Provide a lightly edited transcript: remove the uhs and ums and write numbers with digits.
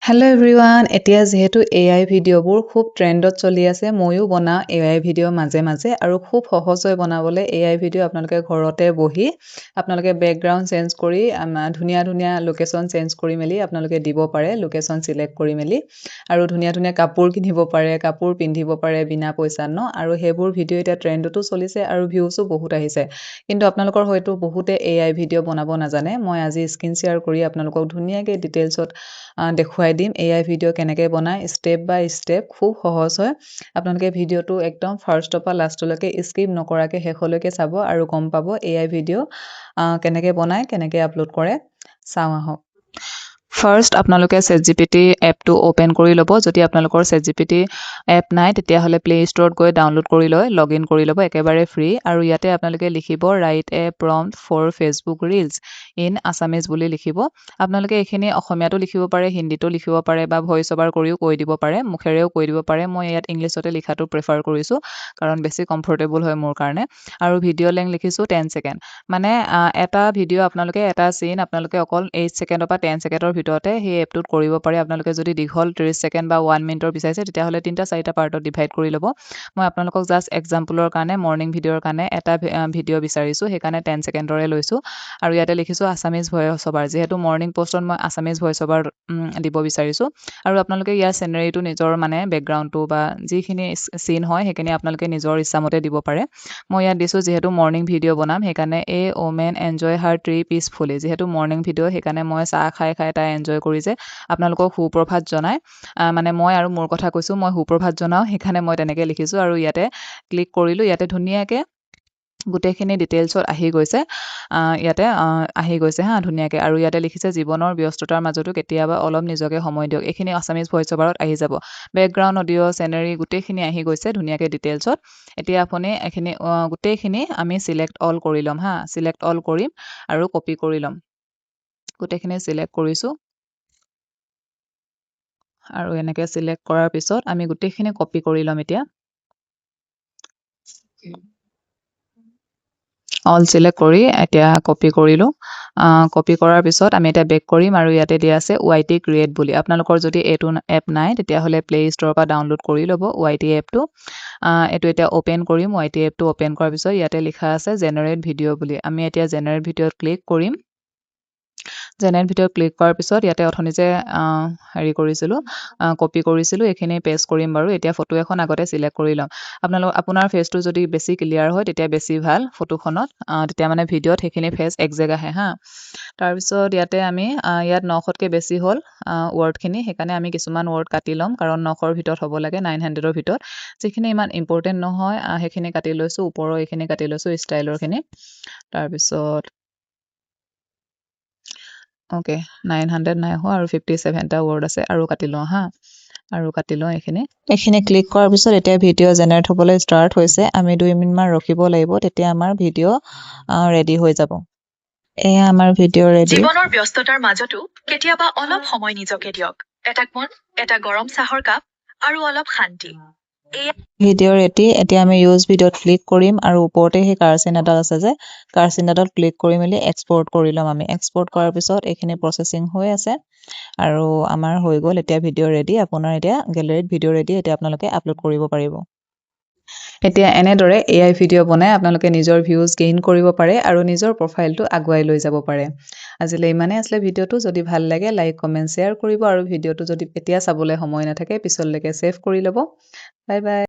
hello' everyone এতিয়া যেহেতু AI ভিডিঅ'বোৰ খুব ট্ৰেণ্ডত চলি আছে ময়ো বনাওঁ AI ভিডিঅ' মাজে মাজে আৰু খুব সহজ হৈ বনাবলৈ AI ভিডিঅ' আপোনালোকে ঘৰতে বহি আপোনালোকে বেকগ্ৰাউণ্ড চেঞ্জ কৰি ধুনীয়া ধুনীয়া লোকেশ্যন চেঞ্জ কৰি মেলি আপোনালোকে দিব পাৰে লোকেশ্যন চিলেক্ট কৰি মেলি আৰু ধুনীয়া ধুনীয়া কাপোৰ কিনিব পাৰে কাপোৰ পিন্ধিব পাৰে বিনা পইচাত ন আৰু সেইবোৰ ভিডিঅ' এতিয়া ট্ৰেণ্ডতো চলিছে আৰু ভিউছো বহুত আহিছে কিন্তু আপোনালোকৰ হয়তো বহুতে AI ভিডিঅ' বনাব নাজানে মই আজি স্ক্ৰীন শ্বেয়াৰ কৰি আপোনালোকক ধুনীয়াকৈ ডিটেইলছত দেখুৱাই দিম AI ভিডিঅ' কেনেকৈ বনায় ষ্টেপ বাই ষ্টেপ খুব সহজ হয় আপোনালোকে ভিডিঅ'টো একদম ফাৰ্ষ্টৰ পৰা লাষ্টলৈকে স্কিপ নকৰাকৈ শেষলৈকে চাব আৰু গম পাব AI ভিডিঅ' কেনেকৈ বনায় কেনেকৈ আপলোড কৰে চাওঁ আহক ফাৰ্ষ্ট আপোনালোকে ChatGPT এপটো অ'পেন কৰি ল'ব যদি আপোনালোকৰ ChatGPT এপ নাই তেতিয়াহ'লে প্লে ষ্ট'ৰত গৈ ডাউনলোড কৰি লয় লগ ইন কৰি ল'ব একেবাৰে ফ্ৰী আৰু ইয়াতে আপোনালোকে লিখিব write a prompt for Facebook reels in Assamese বুলি লিখিব আপোনালোকে এইখিনি অসমীয়াতো লিখিব পাৰে হিন্দীতো লিখিব পাৰে বা ভইচ অভাৰ কৰিও কৈ দিব পাৰে মুখেৰেও কৈ দিব পাৰে মই ইয়াত ইংলিছতে লিখাটো প্ৰেফাৰ কৰিছোঁ কাৰণ বেছি কমফৰ্টেবল হয় মোৰ কাৰণে আৰু ভিডিঅ' লেংথ লিখিছোঁ 10 ছেকেণ্ড মানে এটা ভিডিঅ' আপোনালোকে এটা চিন আপোনালোকে অকল 8 ছেকেণ্ডৰ পৰা 10 ছেকেণ্ডৰ ভিতৰতে সেই এপটোত কৰিব পাৰে আপোনালোকে যদি দীঘল 30 ছেকেণ্ড বা 1 মিনিটৰ বিচাৰিছে তেতিয়াহ'লে 3-4টা পাৰ্টত ডিভাইড কৰি ল'ব মই আপোনালোকক জাষ্ট এক্সাম্পলৰ কাৰণে মৰ্ণিং ভিডিঅ'ৰ কাৰণে এটা ভিডিঅ' বিচাৰিছোঁ সেইকাৰণে 10 ছেকেণ্ডৰে লৈছোঁ আৰু ইয়াতে লিখিছোঁ আছামিজ ভইচ অভাৰ যিহেতু মৰ্ণিং পষ্টত মই আছামিজ ভইচ অভাৰ দিব বিচাৰিছোঁ আৰু আপোনালোকে ইয়াৰ চিনাৰীটো নিজৰ মানে বেকগ্ৰাউণ্ডটো বা যিখিনি চিন হয় সেইখিনি আপোনালোকে নিজৰ ইচ্ছামতে দিব পাৰে মই ইয়াত দিছোঁ যিহেতু মৰ্ণিং ভিডিঅ' বনাম সেইকাৰণে এ ওমেন এনজয় হাৰ ট্ৰি পিচফুলি যিহেতু মৰ্ণিং ভিডিঅ' সেইকাৰণে মই চাহ খাই তাই এনজয় কৰিছে আপোনালোকক সুপ্ৰভাত জনাই মানে মই আৰু মোৰ কথা কৈছোঁ মই সুপ্ৰভাত জনাওঁ সেইকাৰণে মই তেনেকৈ লিখিছোঁ আৰু ইয়াতে ক্লিক কৰিলোঁ ইয়াতে ধুনীয়াকৈ গোটেইখিনি ডিটেইলছত আহি গৈছে ইয়াতে আহি গৈছে হা ধুনীয়াকৈ আৰু ইয়াতে লিখিছে জীৱনৰ ব্যস্ততাৰ মাজতো কেতিয়াবা অলপ নিজকে সময় দিয়ক এইখিনি আছামিজ ভইচ অভাৰত আহি যাব বেকগ্ৰাউণ্ড অডিঅ' চেনেৰী গোটেইখিনি আহি গৈছে ধুনীয়াকৈ ডিটেইলছত এতিয়া আপুনি এইখিনি গোটেইখিনি আমি চিলেক্ট অল কৰি ল'ম হা চিলেক্ট অল কৰিম আৰু কপি কৰি ল'ম গোটেইখিনি চিলেক্ট কৰিছোঁ আৰু এনেকৈ চিলেক্ট কৰাৰ পিছত আমি গোটেইখিনি কপি কৰি ল'ম এতিয়া অল চিলেক্ট কৰি এতিয়া কপি কৰিলোঁ কপি কৰাৰ পিছত আমি এতিয়া বেক কৰিম আৰু ইয়াতে দিয়া আছে YT ক্ৰিয়েট বুলি আপোনালোকৰ যদি এইটো এপ নাই তেতিয়াহ'লে প্লে ষ্ট'ৰৰ পৰা ডাউনলোড কৰি ল'ব YT এপটো এইটো এতিয়া অ'পেন কৰিম YT এপটো অ'পেন কৰাৰ পিছত ইয়াতে লিখা আছে জেনেৰেট ভিডিঅ' বুলি আমি এতিয়া জেনেৰেট ভিডিঅ'ত ক্লিক কৰিম জেনেৰেট ভিডিঅ' ক্লিক কৰাৰ পিছত ইয়াতে অথনি যে হেৰি কৰিছিলোঁ কপি কৰিছিলোঁ এইখিনি পেষ্ট কৰিম বাৰু এতিয়া ফটো এখন আগতে চিলেক্ট কৰি ল'ম আপোনাৰ ফেচটো যদি বেছি ক্লিয়াৰ হয় তেতিয়া বেছি ভাল ফটোখনত তেতিয়া মানে ভিডিঅ'ত সেইখিনি ফেচ একজেক্ট আহে হা তাৰপিছত ইয়াতে আমি ইয়াত 900তকৈ বেছি হ'ল ৱৰ্ডখিনি সেইকাৰণে আমি কিছুমান ৱৰ্ড কাটি ল'ম কাৰণ 900ৰ ভিতৰত হ'ব লাগে 900ৰ ভিতৰত যিখিনি ইমান ইম্পৰ্টেণ্ট নহয় সেইখিনি কাটি লৈছোঁ ওপৰৰ এইখিনি কাটি লৈছোঁ ষ্টাইলৰখিনি তাৰপিছত অ'কে 900 নাই হোৱা আৰু 57টা ৱৰ্ড আছে আৰু কাটি লওঁ হা আৰু কাটি লওঁ এইখিনি ক্লিক কৰাৰ পিছত এতিয়া ভিডিঅ' জেনেৰেট হ'বলৈ ষ্টাৰ্ট হৈছে আমি 2 মিনিটমান ৰখিব লাগিব তেতিয়া আমাৰ ভিডিঅ' ৰেডি হৈ যাব এয়া আমাৰ ভিডিঅ' ৰেডি জীৱনৰ ব্যস্ততাৰ মাজতো কেতিয়াবা অলপ সময় নিজকে দিয়ক এটা মন এটা গৰম চাহৰ কাপ আৰু অলপ শান্তি ভিডিঅ' ৰেডি এতিয়া আমি ইউজ ভিডিঅ'ত ক্লিক কৰিম আৰু ওপৰতে সেই কাৰচিন এডাল আছে যে কাৰচিন এডালত ক্লিক কৰি মেলি এক্সপৰ্ট কৰি ল'ম আমি এক্সপৰ্ট কৰাৰ পিছত এইখিনি প্ৰচেছিং হৈ আছে আৰু আমাৰ হৈ গ'ল এতিয়া ভিডিঅ' ৰেডি আপোনাৰ এতিয়া গেলেৰীত ভিডিঅ' ৰেডি এতিয়া আপোনালোকে আপলোড কৰিব পাৰিব এতিয়া এনেদৰে AI ভিডিঅ' বনাই আপোনালোকে নিজৰ ভিউজ গেইন কৰিব পাৰে আৰু নিজৰ প্ৰফাইলটো আগুৱাই লৈ যাব পাৰে আজিলৈ ইমানেই আছিলে ভিডিঅ'টো যদি ভাল লাগে লাইক কমেণ্ট শ্বেয়াৰ কৰিব আৰু ভিডিঅ'টো যদি এতিয়া চাবলৈ সময় নাথাকে পিছলৈকে ছেভ কৰি ল'ব বাই বাই